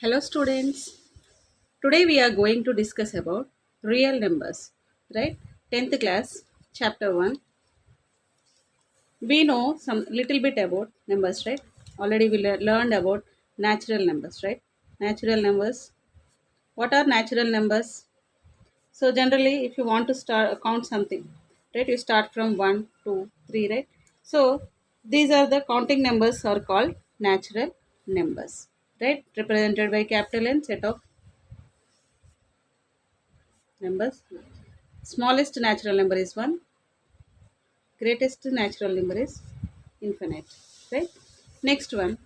Hello students. Today we are going to discuss about real numbers, right? 10th class, chapter 1. We know some little bit about numbers, right? Already we learned about natural numbers, right? Natural numbers. What are natural numbers? So generally if you want to start count something, right? You start from 1, 2, 3, right? So these are the counting numbers are called natural numbers, right? Represented by capital N set of numbers. Smallest natural number is 1. Greatest natural number is infinite. Right? Next one.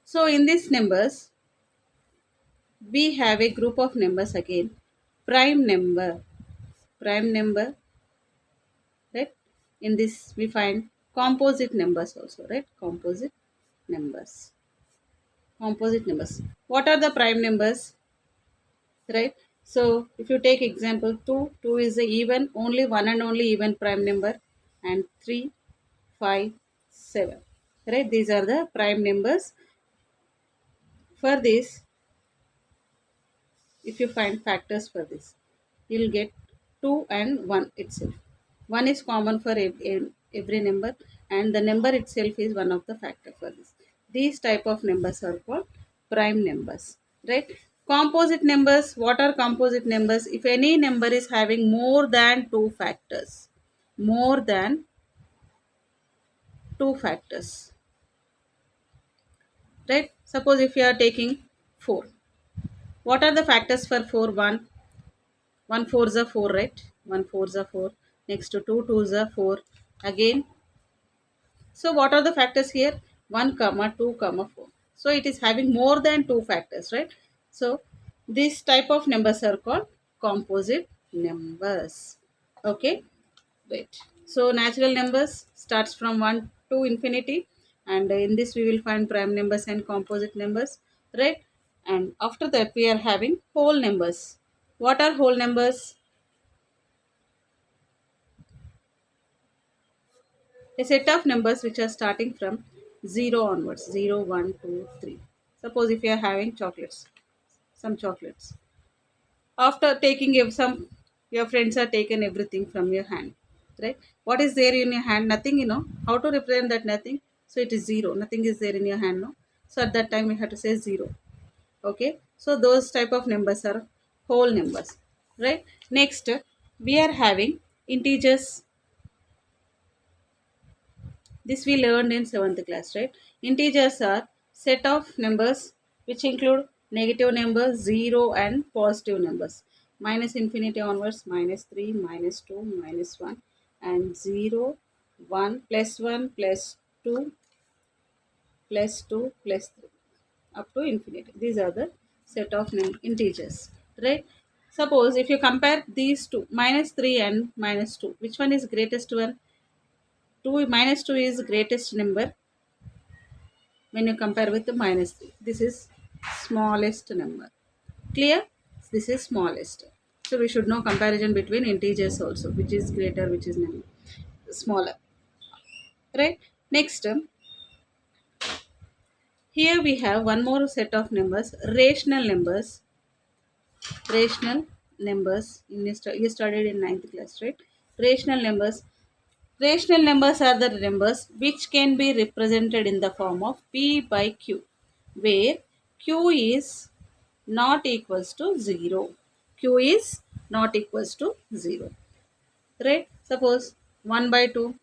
So in these numbers, we have a group of numbers again. Prime number. Prime number. Right? In this we find composite numbers also. Right? Composite numbers. Composite numbers. What are the prime numbers? Right? So if you take example 2, 2 is the even, only one and only even prime number, and 3, 5, 7. Right? These are the prime numbers. For this, if you find factors for this, you'll get 2 and 1 itself. 1 is common for every number, and the number itself is one of the factor for this. These type of numbers are called prime numbers. Right? Composite numbers. What are composite numbers? If any number is having more than two factors. More than two factors. Right? Suppose if you are taking 4. What are the factors for 4? 1 4s are 4, right? 1 4s are 4. Next to 2 2s are 4. Again, so what are the factors here? 1 comma 2 comma 4. So it is having more than two factors, right? So this type of numbers are called composite numbers. Okay, right. So natural numbers starts from 1 to infinity, and in this we will find prime numbers and composite numbers, right? And after that we are having whole numbers. What are whole numbers? A set of numbers which are starting from 0 onwards. 0, 1, 2, 3. Suppose if you are having chocolates, some chocolates. After taking some, your friends are taken everything from your hand, right? What is there in your hand? Nothing, how to represent that nothing? So it is 0. Nothing is there in your hand, no? So at that time we have to say 0. Okay, so those type of numbers are whole numbers, right? Next, we are having integers. This we learned in 7th class, right? Integers are set of numbers which include negative numbers, 0 and positive numbers. Minus infinity onwards, minus 3, minus 2, minus 1, and 0, 1, plus 1, plus 2, plus 2, plus 3, up to infinity. These are the set of integers, right? Suppose if you compare these two, minus 3 and minus 2, which one is greatest one? 2 minus 2 is greatest number when you compare with the minus 3. This is smallest number. Clear? This is smallest. So we should know comparison between integers also, which is greater, which is smaller. Right? Next, here we have one more set of numbers, rational numbers. Rational numbers. You studied in 9th class, right? Rational numbers. Rational numbers are the numbers which can be represented in the form of P by Q, where Q is not equals to 0. Q is not equals to 0. Right? Suppose 1 by 2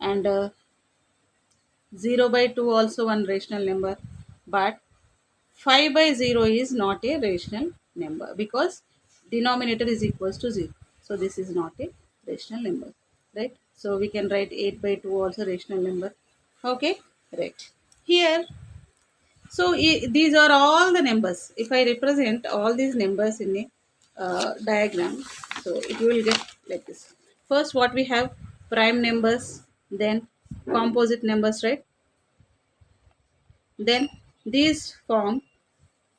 and 0 by 2 also one rational number. But 5 by 0 is not a rational number because denominator is equals to 0. So this is not a rational number. Right? So we can write 8 by 2 also rational number. Okay? Right. Here, so these are all the numbers. If I represent all these numbers in a diagram, so it will get like this. First, what we have? Prime numbers, then composite numbers, right? Then these form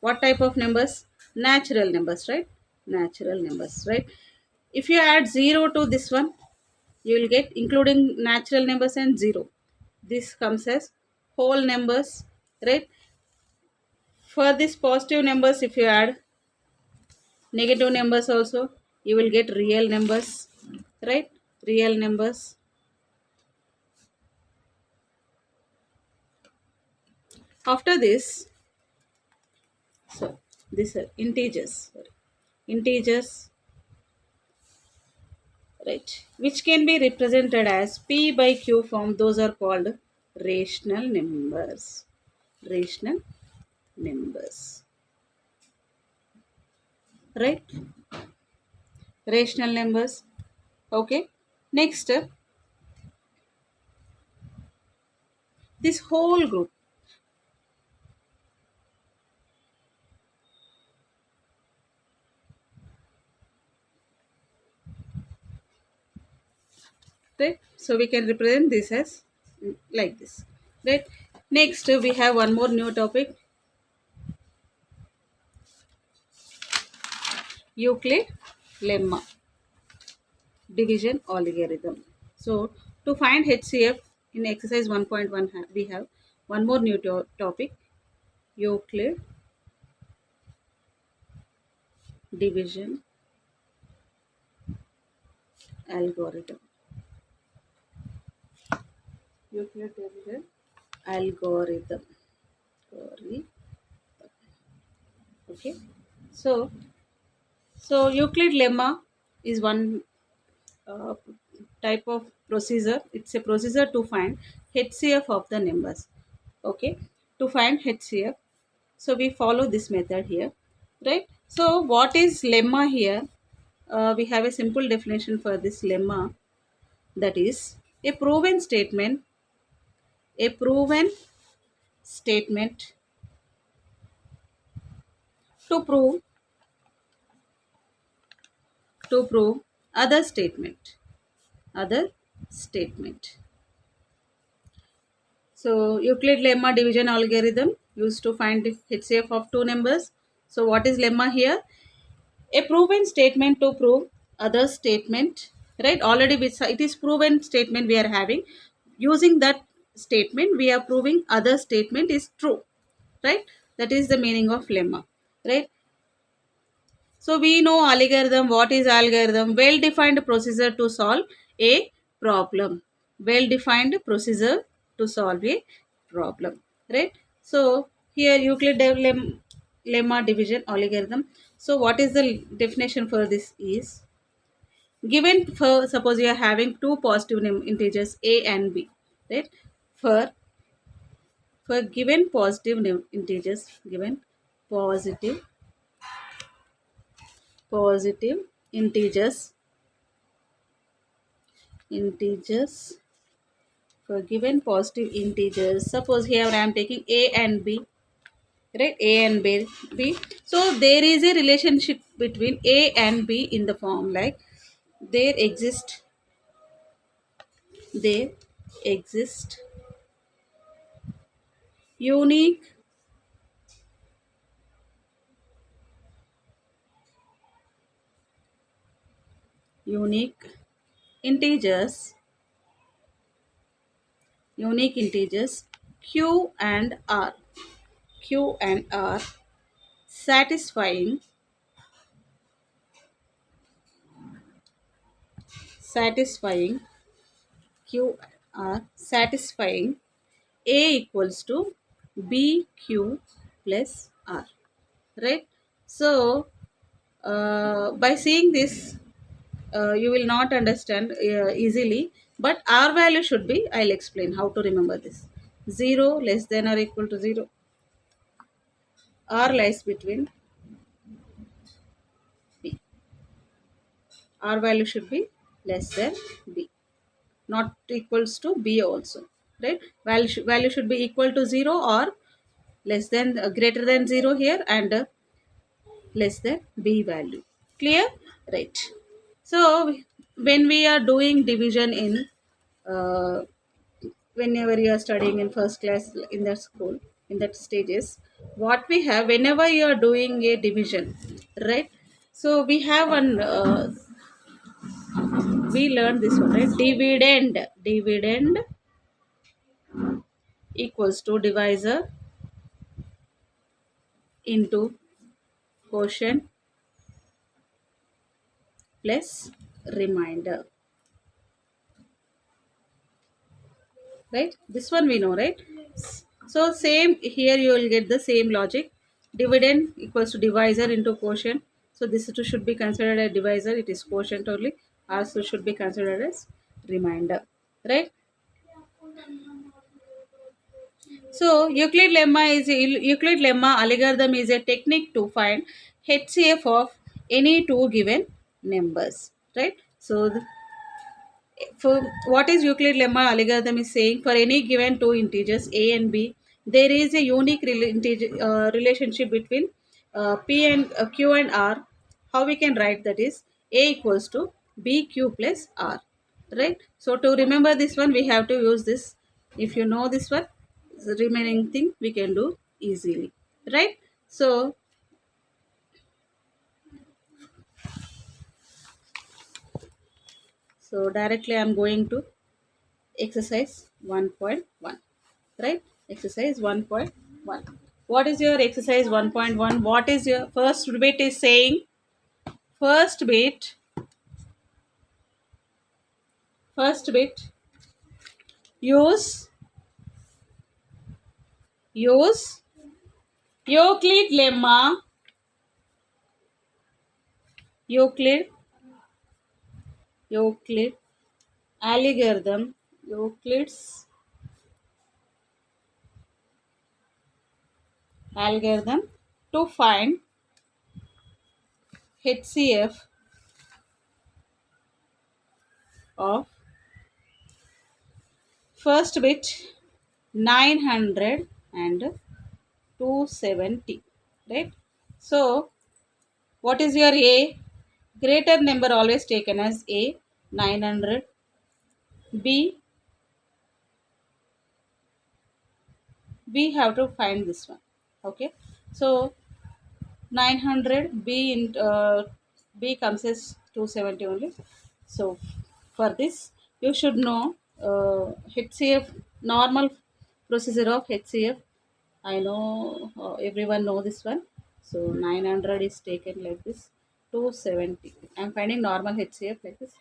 what type of numbers? Natural numbers, right? Natural numbers, right? If you add 0 to this one, you will get including natural numbers and 0. This comes as whole numbers, right? For these positive numbers, if you add negative numbers also, you will get real numbers, right? Real numbers. After this, so these are integers. Sorry. Integers, right? Which can be represented as P by Q form. Those are called rational numbers. Rational numbers, right? Rational numbers. Okay. Next, this whole group. Right, so we can represent this as like this, right? Next we have one more new topic, Euclid lemma, division algorithm. So to find HCF in exercise 1.1, we have one more new topic, Euclid division algorithm. Euclid division algorithm. Okay, so Euclid lemma is one uh, type of procedure. It's a procedure to find HCF of the numbers. Okay, to find HCF, so we follow this method here, right? So what is lemma here? We have a simple definition for this lemma, that is a proven statement, a proven statement to prove other statement, other statement. So Euclid lemma division algorithm used to find the HCF of two numbers. So what is lemma here? A proven statement to prove other statement, right? Already it is proven statement we are having. Using that statement, we are proving other statement is true, right? That is the meaning of lemma, right? So we know algorithm. What is algorithm? Well-defined procedure to solve a problem. Well-defined procedure to solve a problem. Right? So here Euclid lemma division algorithm. So what is the definition for this is, given for, suppose you are having two positive integers a and b, right? For given positive integers, given positive positive integers, integers for given positive integers, suppose here I am taking a and b, right? A and b, so there is a relationship between a and b in the form like there exist, there exist unique unique integers, unique integers q and r, q and r satisfying, satisfying q are satisfying a equals to bq plus r, right? So by seeing this, you will not understand easily, but r value should be, I'll explain how to remember this. 0 less than or equal to 0, r lies between b, r value should be less than b, not equals to b also, right? Value should be equal to 0 or less than greater than 0 here, and less than b value. Clear? Right. So when we are doing division in uh, whenever you are studying in first class in that school, in that stages, what we have whenever you are doing a division, right? So we have one we learned this one, right? Dividend equals to divisor into quotient plus remainder, right? This one we know, right? So same here, you will get the same logic. Dividend equals to divisor into quotient. So this two should be considered a divisor, it is quotient only. Also should be considered as remainder, right? So Euclid lemma algorithm is a technique to find HCF of any two given numbers, right? So for what is Euclid lemma algorithm is saying, for any given two integers a and b, there is a unique relationship between p and q and r. How we can write that is a equals to bq plus r, right? So to remember this one, we have to use this. If you know this one, the remaining thing we can do easily, right? So directly I am going to exercise 1.1, right? Exercise 1.1. What is your exercise 1.1? What is your first bit is saying? First bit, first bit, use use Euclid lemma, Euclid Euclid algorithm, Euclid's algorithm to find HCF of first bit 900 and 270, right? So what is your A? Greater number always taken as A, 900. B, we have to find this one. Okay. So 900 B in B comes as 270 only. So for this, you should know HCF, normal procedure of HCF. I know everyone know this one. So 900 is taken like this. 270. I'm finding normal HCF like this.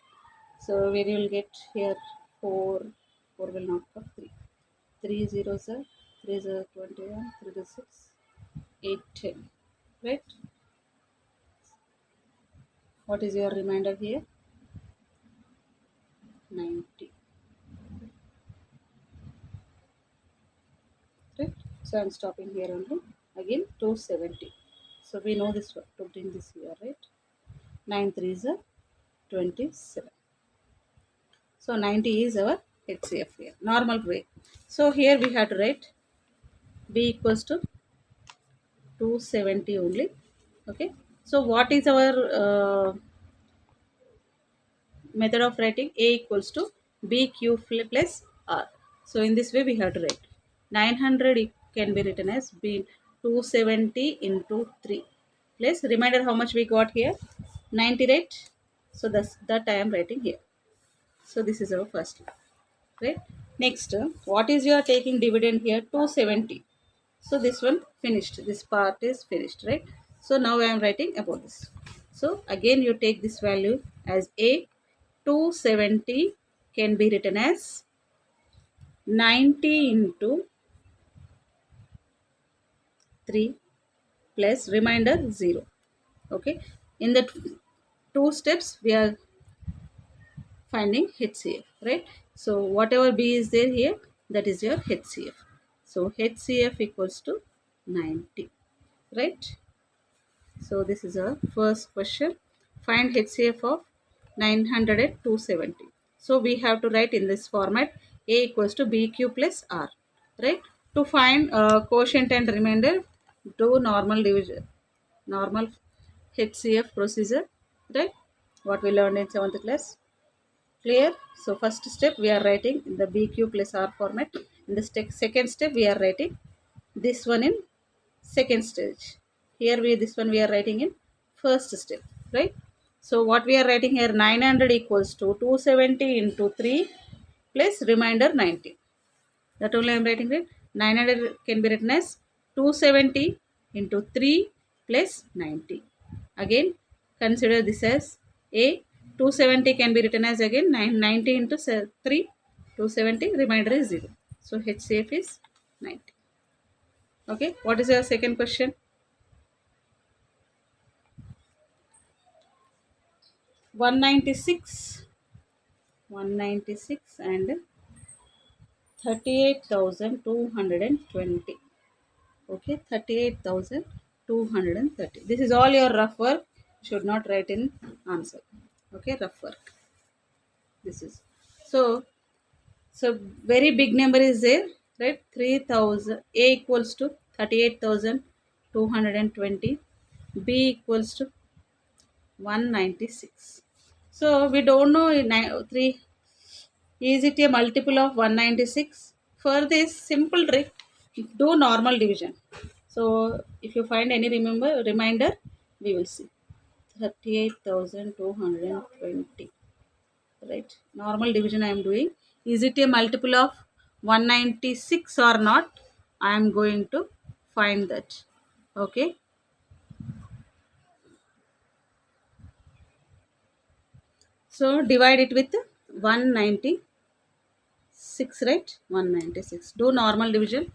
So where you will get here 4, 4 will not come, 3. 3 zeros are 3 is 21, 3 is 6, 8, 10. Right? What is your remainder here? 90. Right? So I'm stopping here only. Again 270. So we know this one to bring this here, right? 9 3 is 27. So 90 is our HCF here, normal way. So here we have to write B equals to 270 only. Okay. So what is our method of writing? A equals to BQ plus R. So in this way we have to write 900 can be written as B 270 into 3 plus remainder how much we got here, 90, right? So that's that I am writing here. So this is our first one, right? Next, what is your taking dividend here? 270. So this one finished, this part is finished, right? So now I am writing about this. So again you take this value as A, 270 can be written as 90 into 3 plus remainder 0. Okay, in the two steps we are finding HCF, right? So whatever B is there here, that is your HCF. So HCF equals to 90, right? So this is our first question. Find HCF of 900 and 270. So we have to write in this format A equals to BQ plus R, right? To find quotient and remainder, do normal division, normal HCF procedure, right? What we learned in 7th class. Clear? So first step we are writing in the BQ plus R format. In the second step we are writing this one in second stage. Here this one we are writing in first step, right? So what we are writing here, 900 equals to 270 into 3 plus remainder 90. That only I am writing, right? 900 can be written as 270 into 3 plus 90. Again, consider this as A. 270 can be written as again 90 into 3, 270, remainder is 0. So HCF is 90. Okay, what is your second question? 196, 196 and 38,220. Okay, 38,230. This is all your rough work. Should not write in answer. Okay, rough work. This is so. So very big number is there, right? 3,000. A equals to 38,220. B equals to 196. So we don't know in 3. Is it a multiple of 196? For this simple trick, do normal division. So if you find any reminder, we will see. 38,220. Right. Normal division I am doing. Is it a multiple of 196 or not? I am going to find that. Okay. So divide it with 196, right? 196. Do normal division,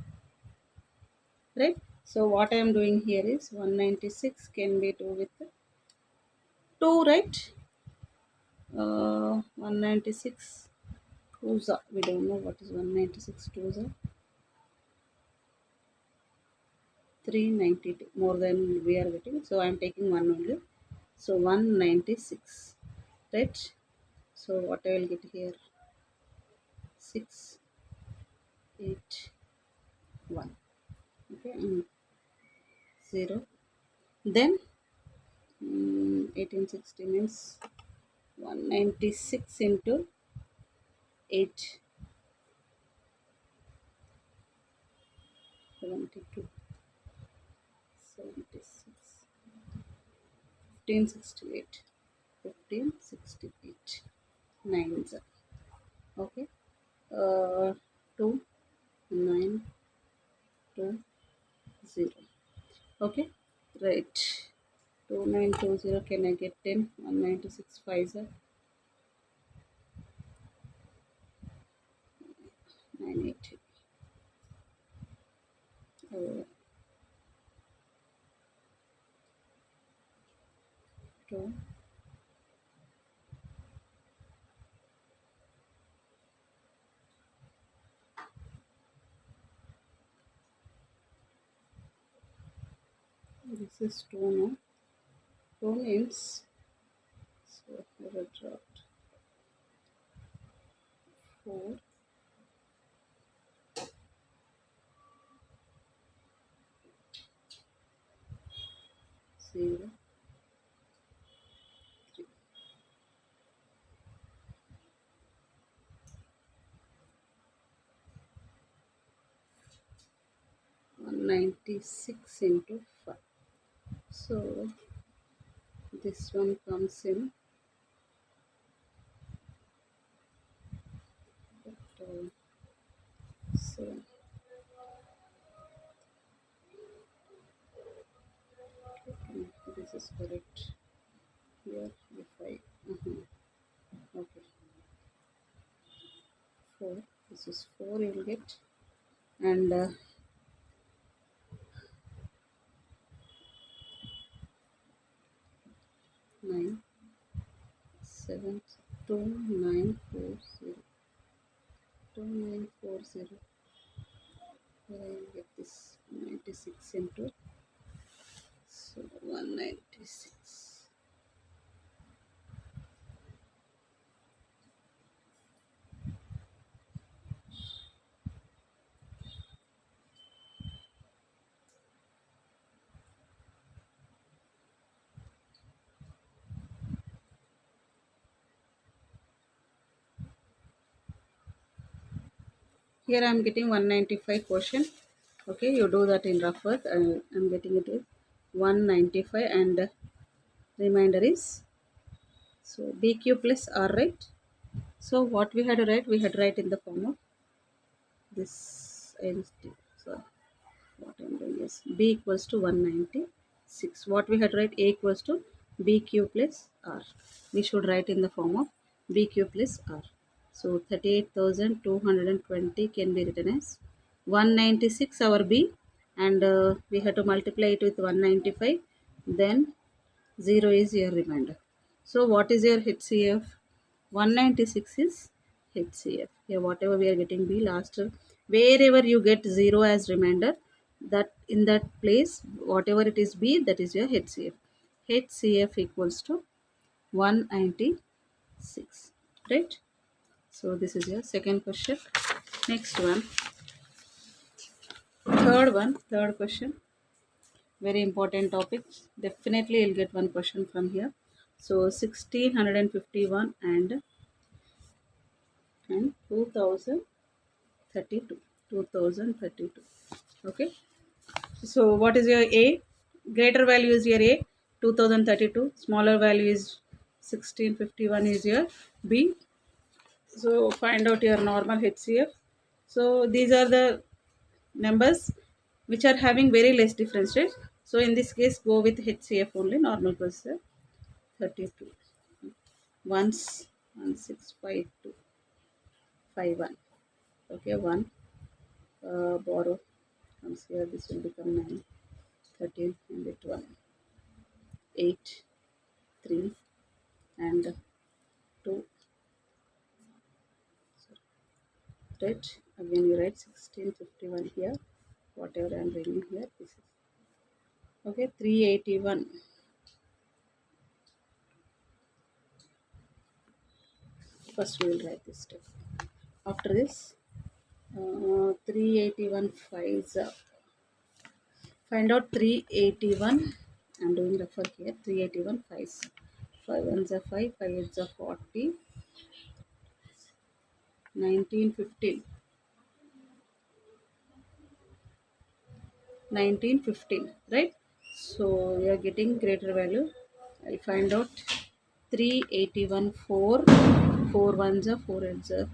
right? So what I am doing here is 196 can be do with 2, right? 196 2s. We don't know what is 196 2s. 392 more than we are getting. So I am taking one only. So 196, right? So what I will get here? 6, 8, 1. Okay, 0. Then 1860 means 196 into 8, 72, 76, 1568, 1568, 9. Okay, 2, 9, 2, 0. Okay, right. 2920 can I get 10? 196 5 980. 2. This is 2 now. 2 means, so here I dropped 4, 0, 3. 196 into 5. So this one comes in uh, 7. Okay, this is correct. Here if I okay, 4. This is 4 you will get, and 9, 7, 2940, 2940. Where I will get this 96 into, so 196. Here I am getting 195 quotient. Okay, you do that in rough work. I am getting it is 195 and remainder is, so BQ plus R, right? So what we had to write? We had to write in the form of this INT. So what I am doing numbers. B equals to 196. What we had to write? A equals to BQ plus R. We should write in the form of BQ plus R. So 38,220 can be written as 196 our B, and we have to multiply it with 195. Then 0 is your remainder. So what is your HCF? 196 is HCF. Here whatever we are getting B last, wherever you get 0 as remainder, that in that place whatever it is B, that is your HCF. HCF equals to 196, right? So this is your second question. Next one, third question. Very important topic. Definitely you'll get one question from here. So 1651 and 2032. 2032. Okay. So what is your A? Greater value is your A, 2032. Smaller value is 1651 is your B. So find out your normal HCF. So these are the numbers which are having very less difference, right? So in this case, go with HCF only, normal processor, 32. 165251. Okay, 1. Borrow comes here, this will become 9, 13, and it 1. 8, 3, and 2. Right? Again, you write 1651 here. Whatever I am reading here, this is. Okay, 381. First, we will write this step. After this, 381 5s. Find out 381. I am doing refer here. 381 5s. 5 ones are 5, 5 eights are 40. 1915. 1915, right? So we are getting greater value. I'll find out 381 4. 4 ones are 4 eights are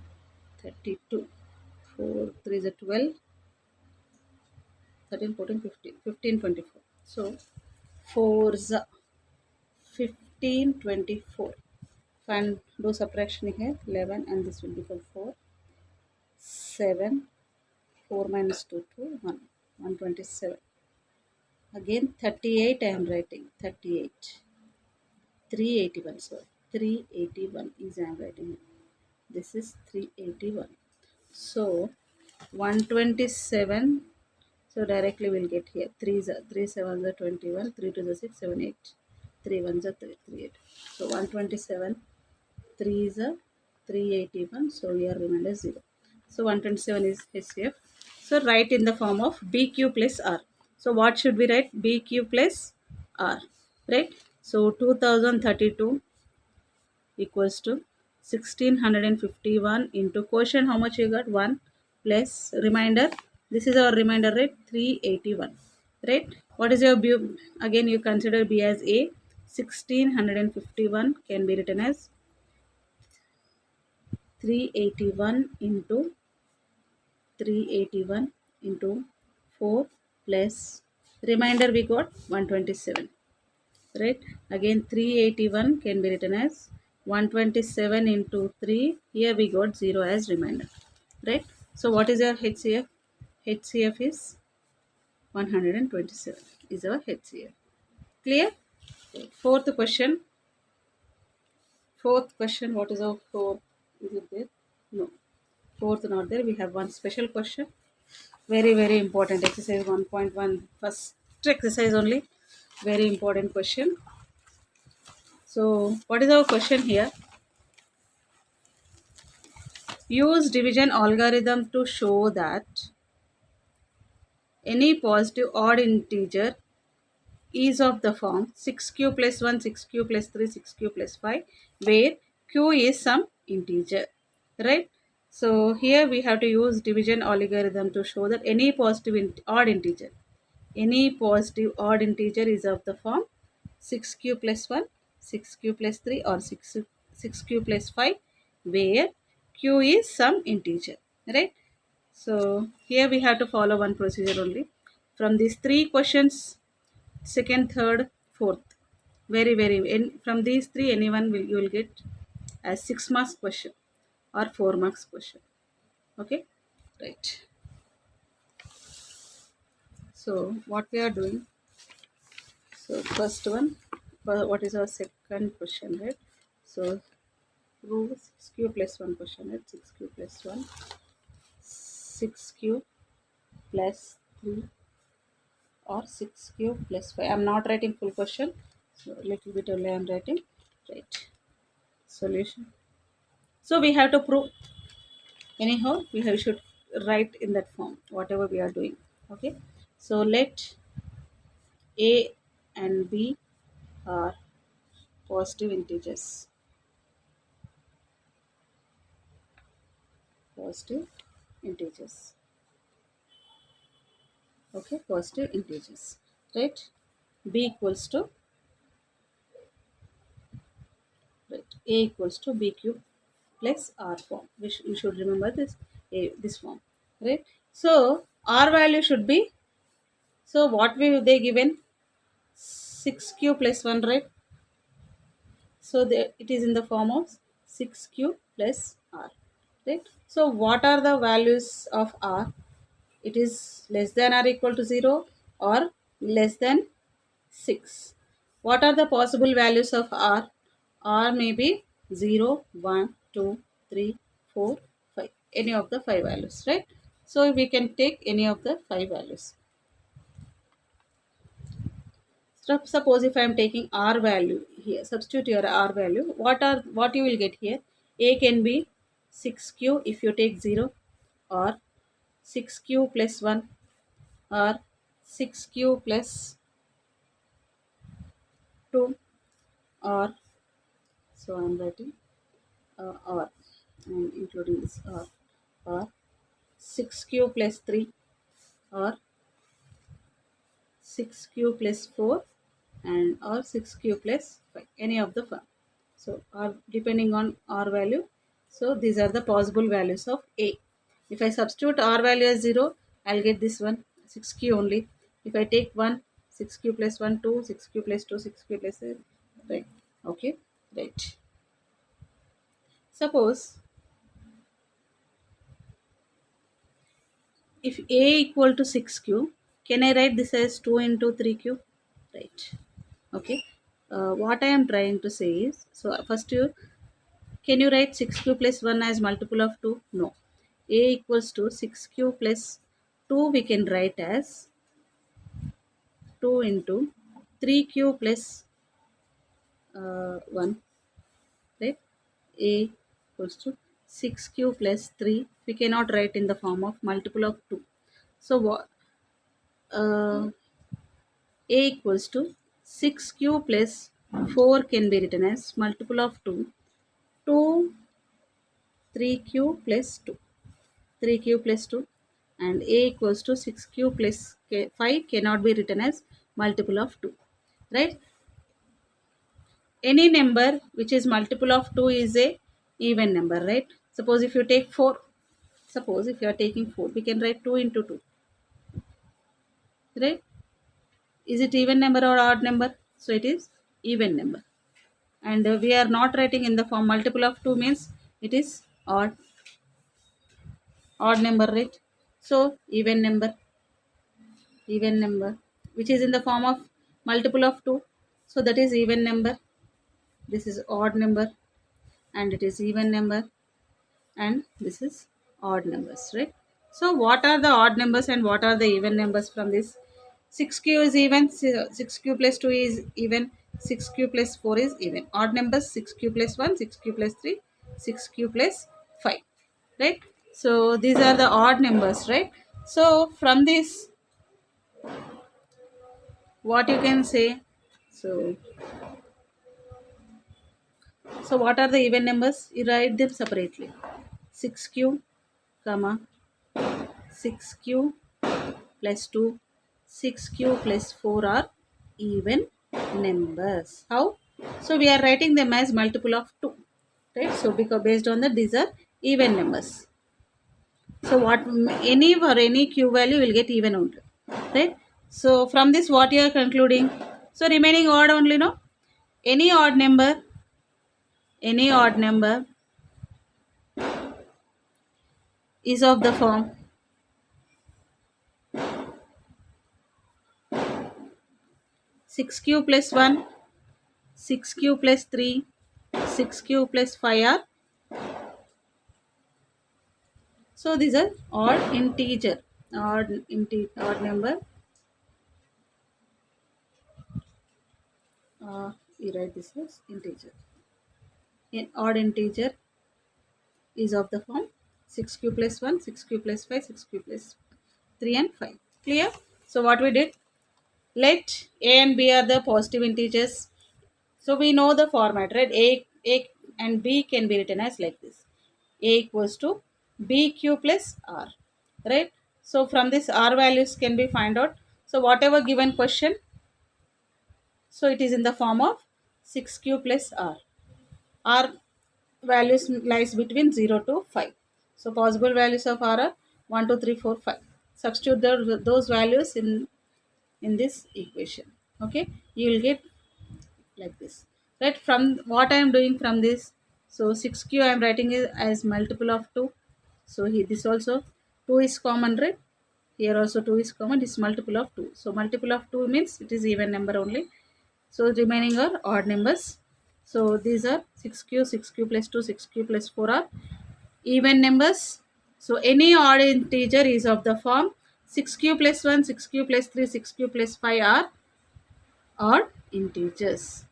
32. 4 3s are 12. 13, 14, 15. 15, 24. So 4s are 15, 24. Find, do subtraction here. 11 and this will become 4. 7. 4 minus 2, 2, 1. 127. Again 38 I am writing. 38. 381. So 381 is I am writing. This is 381. So 127. So directly we'll get here. 3 7s are 21. 3 2s are 6, 7, 8. 3 1s are 3, 3, 8. So 127. 3 is a 381. So here remainder 0. So 127 is HCF. So write in the form of BQ plus R. So what should we write? BQ plus R. Right? So 2032 equals to 1651 into quotient. How much you got? 1 plus remainder. This is our remainder, right? 381. Right? What is your B? Again, you consider B as A. 1651 can be written as 381 into 381 into 4 plus remainder we got 127, right? Again 381 can be written as 127 into 3. Here we got 0 as remainder, right? So what is your HCF? HCF is 127 is our HCF. Clear? Fourth question. What is our fourth? Is it there? No. Fourth not there. We have one special question. Very important exercise 1.1. First exercise only. Very important question. So what is our question here? Use division algorithm to show that any positive odd integer is of the form 6q plus 1, 6q plus 3, 6q plus 5, where q is some integer, right? So here we have to use division algorithm to show that any positive odd integer is of the form 6q plus 1, 6q plus 3 or 6q plus 5, where q is some integer, right? So here we have to follow one procedure only. From these three questions, second, third, fourth, from these three, anyone you will get as 6 marks question or 4 marks question. Okay, right. So what we are doing? So first one, what is our second question, right? So prove 6q plus 1 question, right? 6q plus 1, 6q plus 3 or 6q plus 5. I'm not writing full question, so a little bit only I'm writing. Right. Solution. So we have to prove. Anyhow, should write in that form whatever we are doing. Okay. So let a and b are positive integers. Positive integers. Okay, positive integers. Right. B equals to, right, a equals to b cube plus r form. You should remember this form. Right. So r value should be, so what will they given? 6q plus 1, right? So it is in the form of 6q plus r, right? So what are the values of r? It is less than or equal to 0 or less than 6. What are the possible values of r? R may be 0, 1, 2, 3, 4, 5. Any of the 5 values, right? So we can take any of the 5 values. So suppose if I am taking r value here, substitute your r value. What you will get here? A can be 6q if you take 0, or 6q plus 1, or 6q plus 2, or, so I am writing or I am including this or 6q plus 3, or 6q plus 4, and or 6q plus 5, any of the 5. So r depending on r value. So these are the possible values of a. If I substitute r value as 0, I'll get this one 6q only. If I take 1, 6q plus 1, 2, 6q plus 2, 6q plus 3, right. Okay, right. Suppose if a equal to 6q, can I write this as 2 into 3q? Right. Okay. What I am trying to say is, so first can you write 6q plus 1 as multiple of 2? No. A equals to 6q plus 2 we can write as 2 into 3q plus 1, right? A equals to 6q plus 3. We cannot write in the form of multiple of 2. So what? A equals to 6q plus 4 can be written as multiple of 2. 2, 3q plus 2. 3q plus 2, and a equals to 6q plus 5 cannot be written as multiple of 2, right? Any number which is multiple of 2 is a even number, right? Suppose if you take 4, suppose if you are taking 4, we can write 2 into 2, right? Is it even number or odd number? So it is even number, and we are not writing in the form multiple of 2 means it is odd number, right? So even number which is in the form of multiple of 2, so that is even number. This is odd number, and it is even number, and this is odd numbers, right? So what are the odd numbers and what are the even numbers from this? 6q is even, 6q plus 2 is even, 6q plus 4 is even. Odd numbers 6q plus 1, 6q plus 3, 6q plus 5, right? So these are the odd numbers, right? So from this, what you can say? So what are the even numbers? You write them separately. 6q, comma 6q plus 2, 6q plus 4 are even numbers. How? So we are writing them as multiple of 2, right? So because based on that, these are even numbers. So what, any for any q value will get even only, right? So from this what you are concluding? So remaining odd only, no? Any odd number is of the form 6q plus 1, 6q plus 3, 6q plus 5 are. So these are odd integer, odd number. You write this as integer. An odd integer is of the form 6q plus 1, 6q plus 5, 6q plus 3 and 5. Clear? So what we did? Let a and b are the positive integers. So we know the format, right? A and b can be written as like this. A equals to bq plus r, right? So from this r values can be find out. So whatever given question, so it is in the form of 6q plus r. R values lies between 0 to 5. So possible values of R are 1, 2, 3, 4, 5. Substitute those values in this equation. Okay, you will get like this. Right, from what I am doing from this, so 6q I am writing it as multiple of 2. So here this also 2 is common, right? Here also 2 is common. This is multiple of 2. So multiple of 2 means it is even number only. So remaining are odd numbers. So these are 6q, 6q plus 2, 6q plus 4 are even numbers. So any odd integer is of the form 6q plus 1, 6q plus 3, 6q plus 5 are odd integers.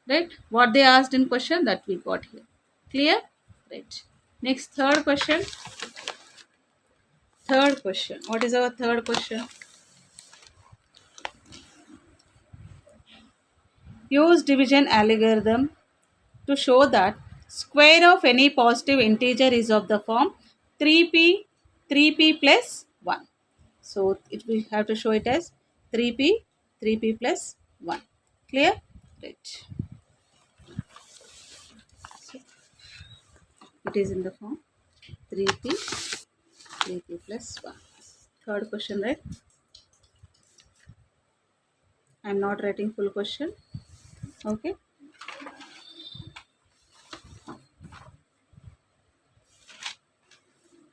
Right? What they asked in question that we got here. Clear? Right. Next, third question. Third question. What is our third question? Use division algorithm to show that square of any positive integer is of the form 3p plus 1. So it will have to show it as 3p plus 1. Clear? Right. So it is in the form 3p plus 1. Third question, right? I am not writing full question. Okay.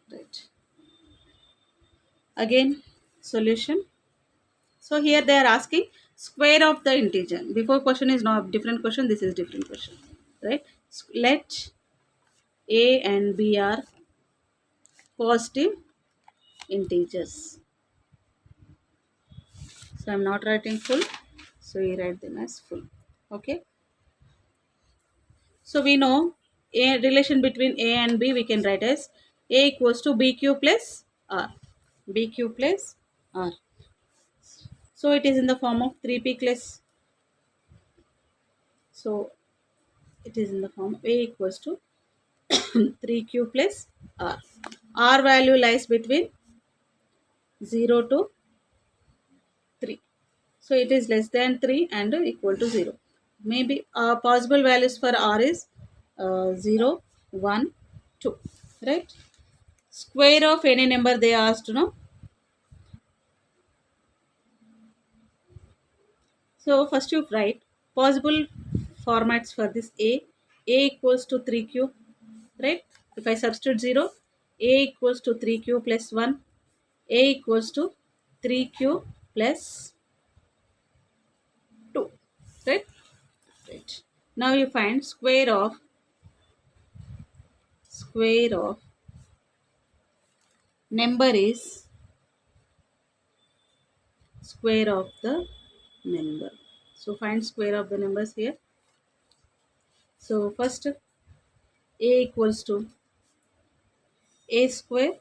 Right. Again, solution. So here they are asking square of the integer. Before question is not different question. This is different question. Right. Let a and b are positive integers. So I am not writing full. So we write them as full. Okay. So we know a relation between a and b we can write as a equals to bq plus r. bq plus r. So it is in the form of 3p plus. So it is in the form of a equals to 3q plus r. R value lies between 0 to 3. So it is less than 3 and equal to 0. Maybe possible values for r is 0, 1, 2. Right? Square of any number they asked, no? So first you write possible formats for this a. A equals to 3q, right? If I substitute 0, a equals to 3q plus 1, a equals to 3q plus 2, right? Right. Now you find square of number is square of the number. So find square of the numbers here. So first a equals to a square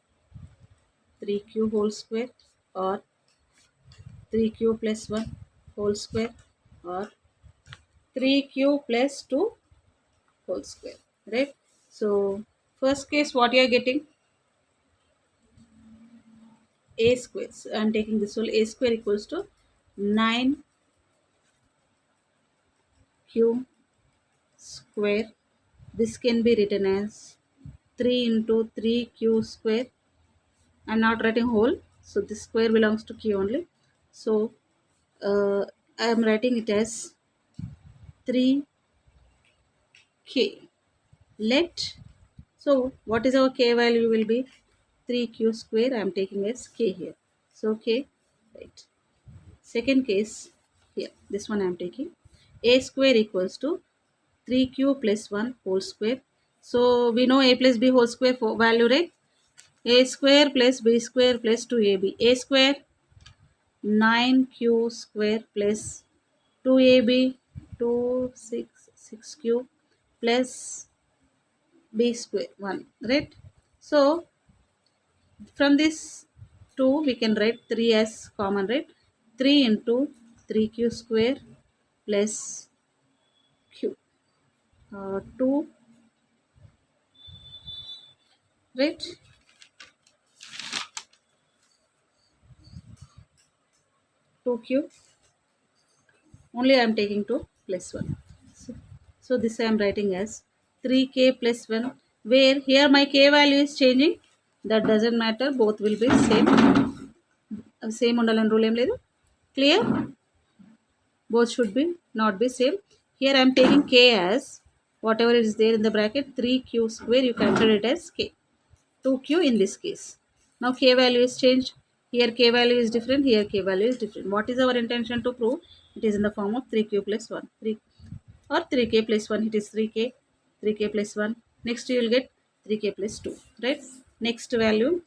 3q whole square or 3q plus 1 whole square or 3q plus 2 whole square, right? So first case what you are getting a square. So I am taking this whole a square equals to 9q square. This can be written as 3 into 3q square. I am not writing whole. So this square belongs to q only. So uh, I am writing it as 3k. Let, so what is our k value will be 3q square. I am taking as k here. So k, right. Second case, here, this one I am taking. A square equals to 3q plus 1 whole square. So we know a plus b whole square for value, right? A square plus b square plus 2ab. A square 9q square plus 2ab 6q plus b square 1, right? So from this 2 we can write 3 as common, right? 3 into 3q square plus q, 2, right? 2q, only I am taking 2 plus 1. So this I am writing as 3k plus 1, where here my k value is changing. That doesn't matter, both will be same. Same undalan rule em ledu. Clear? Both should be not be same. Here I am taking k as whatever is there in the bracket 3q square, you consider it as k. 2q in this case. Now k value is changed. Here k value is different, here k value is different. What is our intention to prove? It is in the form of 3q plus 1. 3 or 3k plus 1, it is 3k. 3k plus 1. Next you will get 3k plus 2. Right? Next value.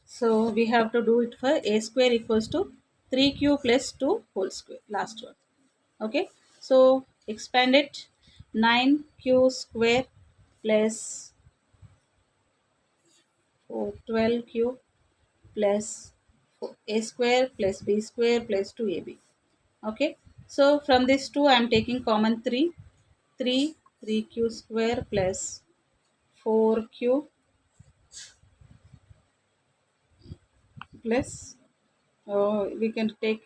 So we have to do it for a square equals to 3q plus 2 whole square. Last one. Okay. So expand it. 9q square plus 12q plus a square plus b square plus 2ab. Okay. So from this 2 I am taking common 3. 3q square plus 4q plus, we can take,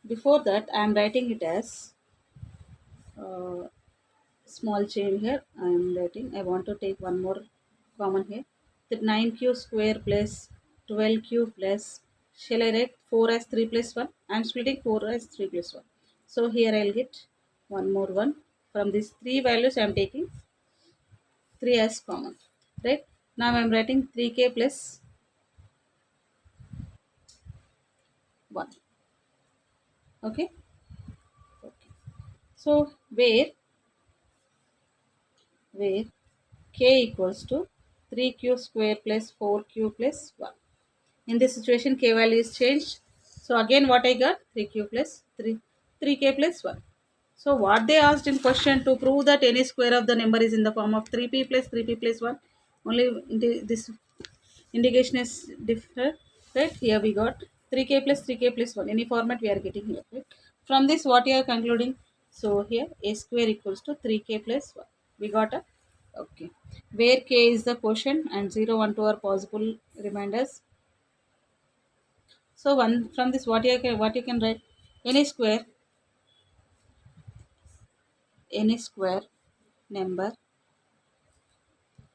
before that I am writing it as uh, small chain here. I am writing, I want to take one more common here. The 9q square plus 12q plus, shall I write 4 as 3 plus 1? I am splitting 4 as 3 plus 1. So here I will get one more one. From these three values I am taking 3 as common. Right? Now I am writing 3k plus 1. Okay? Okay. So where k equals to 3q square plus 4q plus 1. In this situation, k value is changed. So again what I got? 3q plus 3, 3k plus 1. So what they asked in question, to prove that any square of the number is in the form of 3p plus 3p plus 1. Only this indication is different, right? Here we got 3k plus 3k plus 1. Any format we are getting here, right? From this what you are concluding? So here a square equals to 3k plus 1. We got a, okay. Where k is the quotient and 0, 1, 2 are possible reminders. So one from this what you can write? Any square, any square number,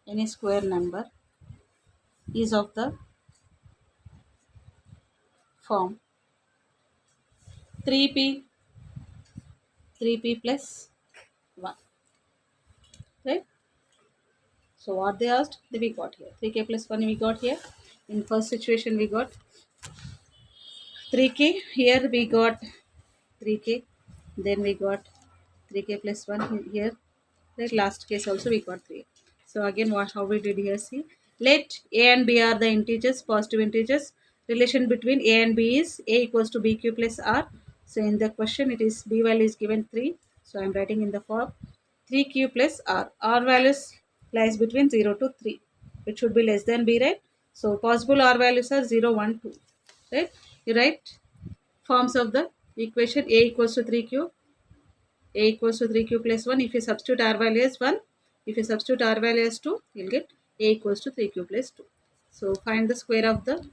any square number is of the form 3p, 3p plus 1, right? So what they asked, we got here 3k plus 1 we got here. In first situation we got 3k, here we got 3k, then we got 3k plus 1 here, right? Last case also we got 3. So again what, how we did here, see, let a and b are the integers, positive integers. Relation between a and b is a equals to bq plus r. So in the question it is b value is given 3. So I am writing in the form 3q plus r. R values lies between 0 to 3. It should be less than b, right? So possible r values are 0, 1, 2. Right? You write forms of the equation. A equals to 3q. A equals to 3q plus 1. If you substitute r value as 1, if you substitute r value as 2, you'll get a equals to 3q plus 2. So find the square of the,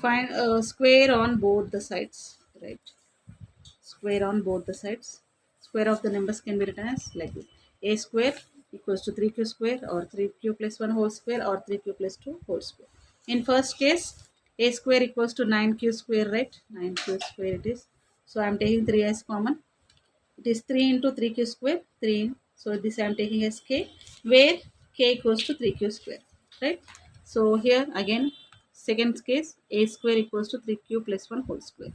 find square on both the sides, right? Square on both the sides. Square of the numbers can be written as like this. A square equals to 3q square, or 3q plus 1 whole square, or 3q plus 2 whole square. In first case, a square equals to 9q square, right? 9q square it is. So I am taking 3 as common. It is 3 into 3q square, 3. So this I am taking as k, where k equals to 3q square, right? So here again, second case, a square equals to 3q plus 1 whole square.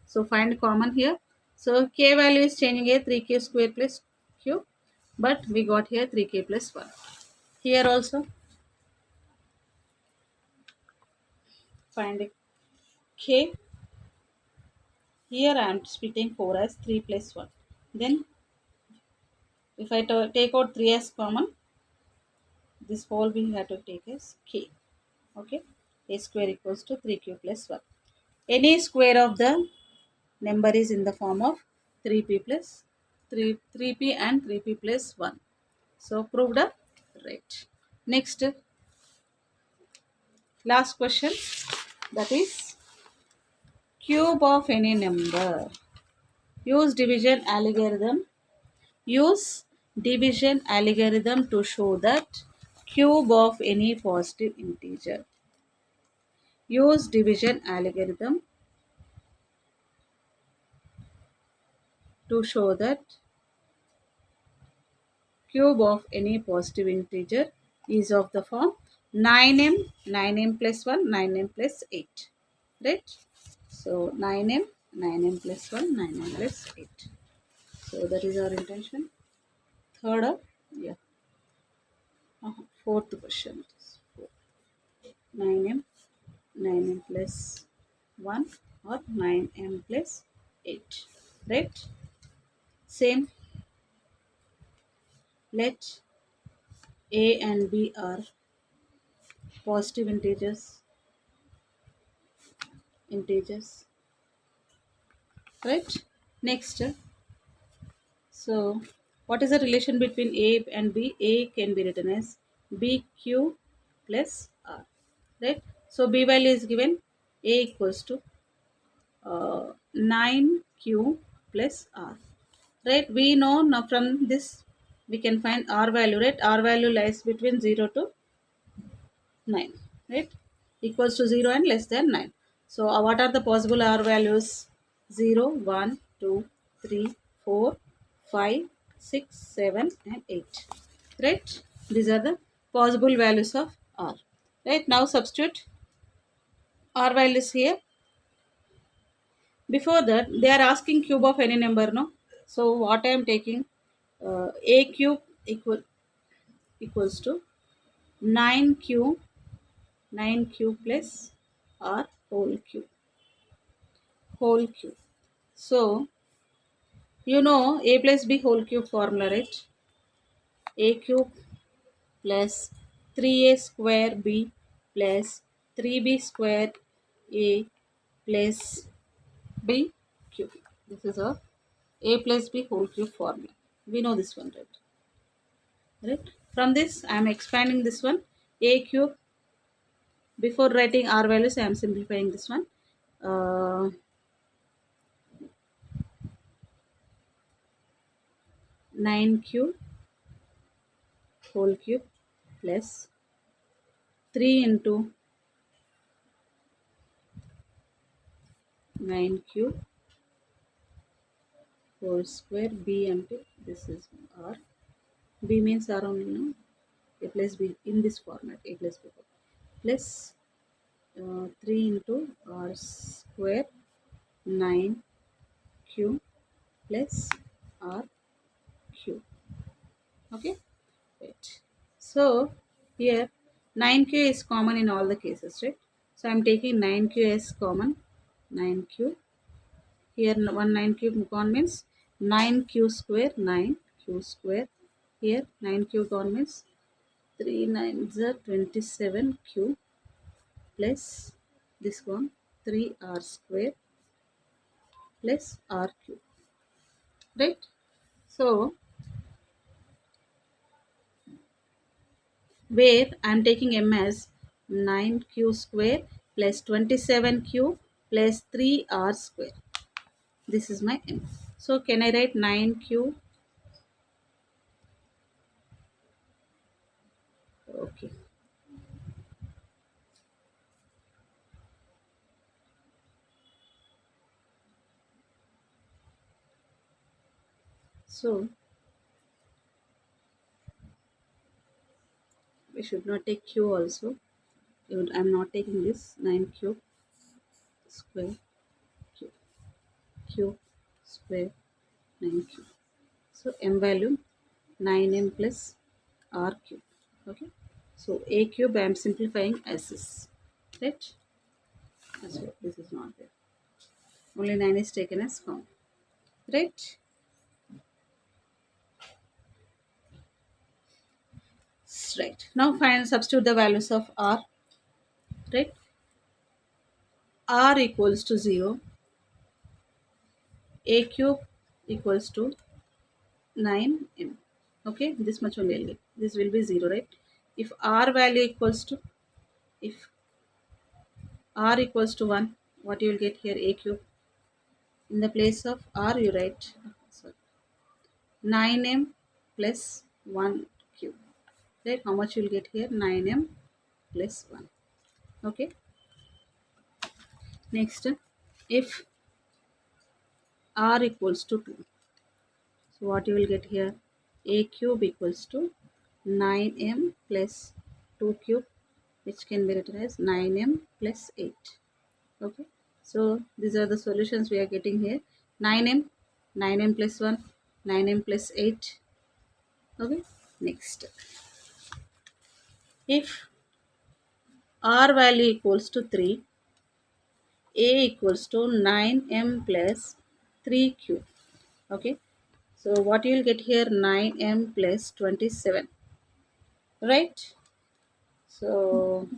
So find common here. So k value is changing here, 3k square plus q, but we got here 3k plus 1. Here also find k. Here I am splitting 4 as 3 plus 1. Then if I take out 3 as common, this whole we have to take as k. Okay, a square equals to 3q plus 1. Any square of the number is in the form of 3p plus 3p and 3p plus 1. So proved up, right. Next, last question, that is cube of any number. Use division algorithm. Use division algorithm to show that cube of any positive integer. Use division algorithm to show that cube of any positive integer is of the form 9m plus 1, 9m plus 8, right? So 9m plus 1, 9m plus 8. So that is our intention. Third up, yeah, fourth question. 9m, 9m plus 1, or 9m plus 8, right? Same, let a and b are positive integers, right? Next, so what is the relation between a and b? A can be written as bq plus r, right? So b value is given, a equals to 9q plus r, right? We know now from this we can find r value, right? R value lies between 0 to 9, right? Equals to 0 and less than 9. So what are the possible r values? 0, 1, 2, 3, 4, 5, 6, 7 and 8, right? These are the possible values of r, right? Now substitute r values here. Before that, they are asking cube of any number, no? So what I am taking, a cube equals to 9q, 9q plus r whole cube. So you know a plus b whole cube formula, right? A cube plus 3a square b plus 3b square a plus b cube. This is a plus b whole cube formula. We know this one, right? Right. From this, I am expanding this one. A cube. Before writing r values, I am simplifying this one. 9q whole cube plus 3 into 9q whole square, b into this is r. B means r only, no? A plus b in this format, a plus b plus 3 into r square 9q plus r cube. Okay, wait. So here 9q is common in all the cases, right? So I am taking 9q as common. 9q. Here 9q gone means 9q square, 9q square. Here 9q gone means 3 9s are 27q plus this one 3r square plus r cube, right? So where I am taking m as 9q square plus 27q plus 3r square. This is my m. So can I write 9q Okay. So we should not take q also. I'm not taking this 9 cube square cube cube square 9 cube. So m value 9m plus r cube. Okay. So a cube I am simplifying as this. Right? So this is not there. Only 9 is taken as common. Right? Right. Now find substitute the values of r. Right? R equals to 0. A cube equals to 9m. Okay, this much only I'll get. This will be 0, right? If r value equals to, if r equals to 1, what you will get here? A cube. In the place of r you write, sorry, 9m plus 1 cube. Right? How much you will get here? 9m plus 1. Okay. Next, if r equals to 2, so what you will get here? A cube equals to 9m plus 2 cube, which can be written as 9m plus 8. Okay. So these are the solutions we are getting here. 9m, 9m plus 1, 9m plus 8. Okay. Next, if r value equals to 3, a equals to 9m plus 3 cube. Okay. So what you will get here? 9m plus 27. Right? So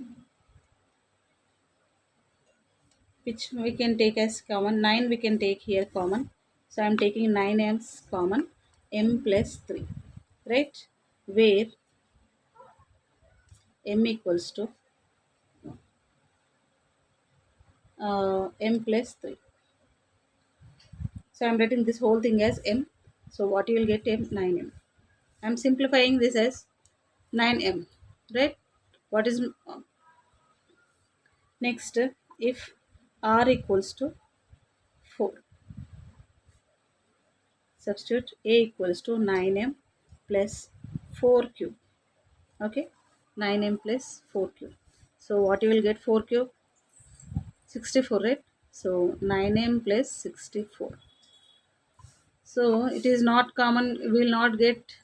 which we can take as common? 9 we can take here common. So I am taking 9m's common, m plus 3. Right? Where m equals to m plus 3. So I am writing this whole thing as m. So what you will get? M 9m. I am simplifying this as 9m. Right? What is next? If r equals to 4, substitute a equals to 9m plus 4 cube. Okay, 9m plus 4 cube. So what you will get? 4 cube 64, right? So 9m plus 64. So it is not common. We will not get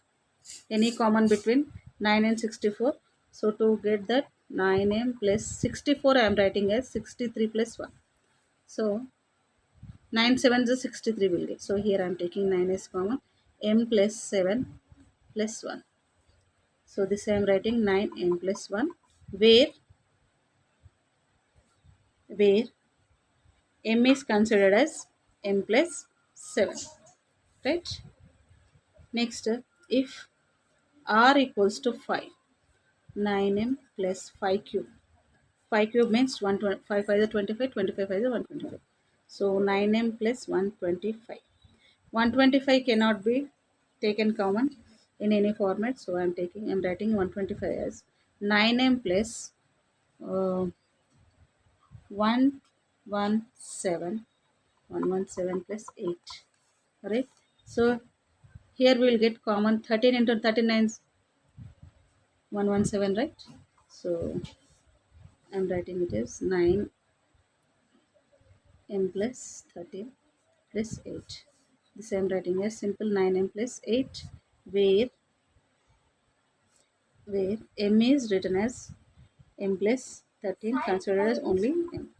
any common between 9 and 64. So to get that 9m plus 64, I am writing as 63 plus 1. So 9 7 is 63 will get. So here I am taking 9 as common. M plus 7 plus 1. So this I am writing 9m plus 1, where m is considered as m plus 7. Right? Next, if r equals to 5, 9m plus 5 cube. 5 cube means 5 5 is 25, 25 5 is 125. So 9m plus 125. 125 cannot be taken common in any format. So I am writing 125 as 9m plus 117 117 plus 8. Right? So here we will get common 13 into 39 is 117, right? So I am writing it as 9m plus 13 plus 8. This I am writing as simple 9m plus 8, where m is written as m plus 13, considered as only m.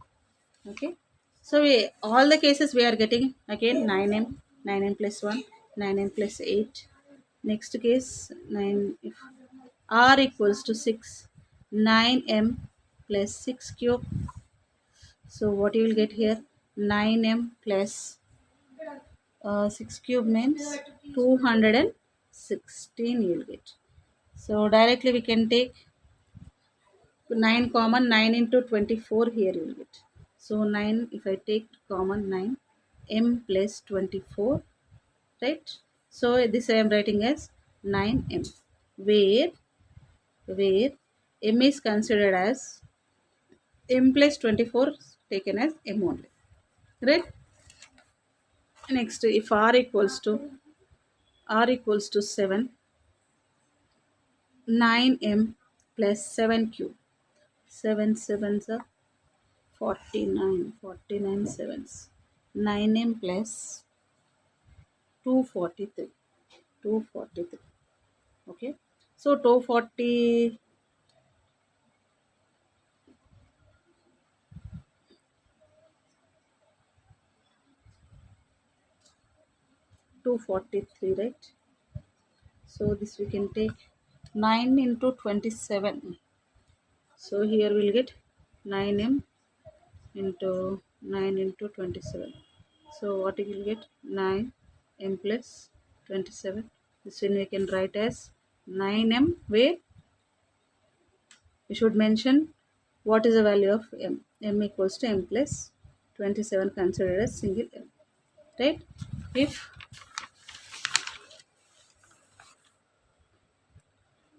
Okay. So all the cases we are getting again 9m plus 1, 9m plus 8. Next case 9, if r equals to 6, 9m plus 6 cube. So what you will get here? 9m plus 6 cube means 216 you will get. So directly we can take 9 common, 9 into 24 here you will get. So 9, if I take common 9, m plus 24, right? So this I am writing as 9m, where m is considered as m plus 24 taken as m only, right? Next, if r equals to 7, 9m plus 7 cube. 7 sevens are 49, 49 sevens. 9m plus 243, 243. Okay, so 240, 243, right? So this we can take 9 into 27. So here we'll get 9m into 9 into 27. So what we will get? 9m plus 27. This one we can write as 9m, where we should mention what is the value of m. M equals to m plus 27, considered as single m, right?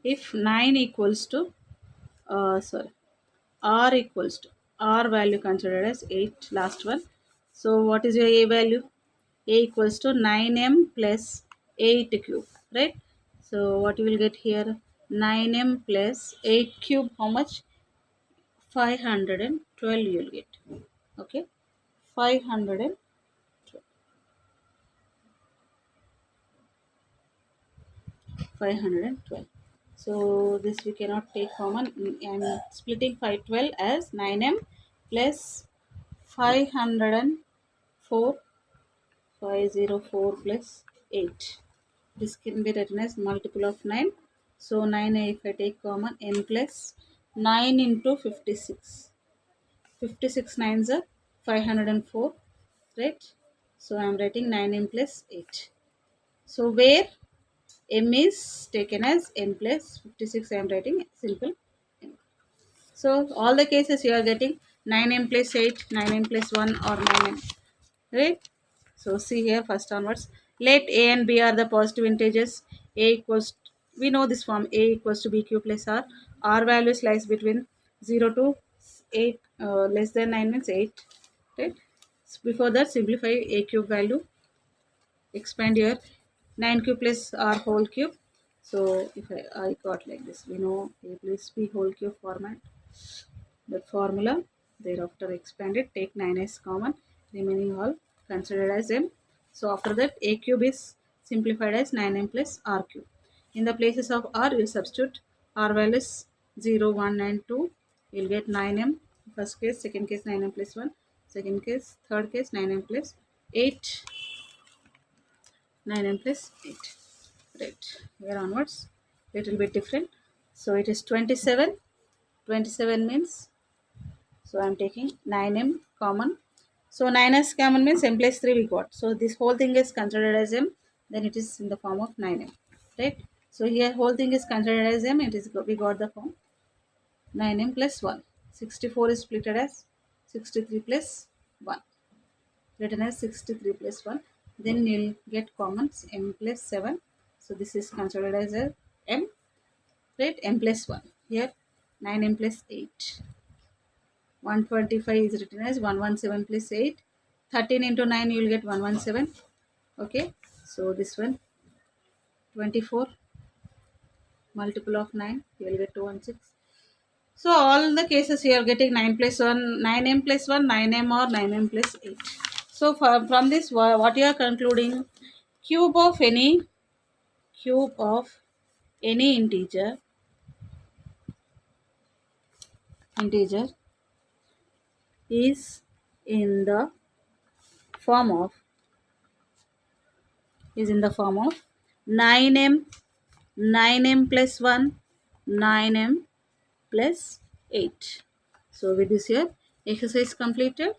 If 9 equals to sorry, r equals to, r value considered as 8, last one. So what is your a value? A equals to 9m plus 8 cube, right? So what you will get here? 9m plus 8 cube, how much? 512 you will get. Okay, 512. 512. So this we cannot take common. I am splitting 512 as 9m plus 504, 504 plus 8. This can be written as multiple of 9. So 9, if I take common, n plus 9 into 56. 56 nines are 504, right? So I am writing 9m plus 8. So where m is taken as n plus 56, I am writing simple m. So all the cases you are getting 9m plus 8, 9m plus 1 or 9m, right? So see here, first onwards, let a and b are the positive integers. A equals, we know this form, a equals to bq plus r value lies between 0 to 8, less than 9 means 8, right? So before that, simplify a cube value, expand here, 9 cube plus r whole cube. So if I got like this, we know a plus b whole cube format, the formula. Thereafter expanded, take 9 as common, remaining all considered as m. So after that, a cube is simplified as 9m plus r cube. In the places of r, you substitute r values 0, 1 and 2. You will get 9m. First case, second case 9m plus 1. Second case, third case 9m plus 8. 9m plus 8. Right. Here onwards, little bit different. So it is 27. 27 means, so I am taking 9m common. So 9s common means m plus 3 we got. So this whole thing is considered as m. Then it is in the form of 9m. Right. So here whole thing is considered as m. It is, we got the form 9m plus 1. 64 is splitted as 63 plus 1. Written as 63 plus 1. Then you'll get commons m plus 7. So this is considered as a m. Right. M plus 1. Here 9m plus 8. 125 is written as 117 plus 8. 13 into 9 you will get 117. Okay. So this one 24 multiple of 9 you will get 216. So all the cases you are getting 9 plus 1, 9m plus 1, 9m or 9m plus 8. So from this, what you are concluding, cube of any integer is in the form of 9m, 9m plus 1, 9m plus 8. So with this here, exercise completed.